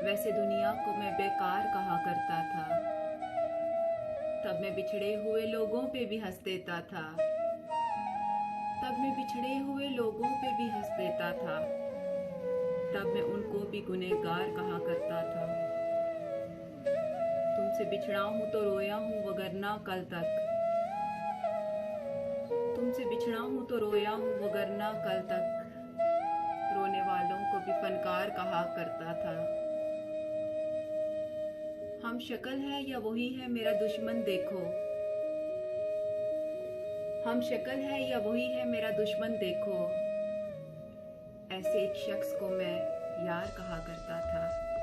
वैसे दुनिया को मैं बेकार कहा करता था। तब मैं बिछड़े हुए लोगों पे भी हंस देता था। तब मैं बिछड़े हुए लोगों पे भी हंस देता था। तब मैं उनको भी गुनहगार कहा करता था। तुमसे बिछड़ा हूँ तो रोया हूँ वगरना कल तक। तुमसे बिछड़ा हूँ तो रोया हूँ वगरना कल तक। रोने वालों को भी फनकार कहा करता था। हम शक्ल है या वही है मेरा दुश्मन देखो। हम शक्ल है या वही है मेरा दुश्मन देखो। ऐसे एक शख्स को मैं यार कहा करता था।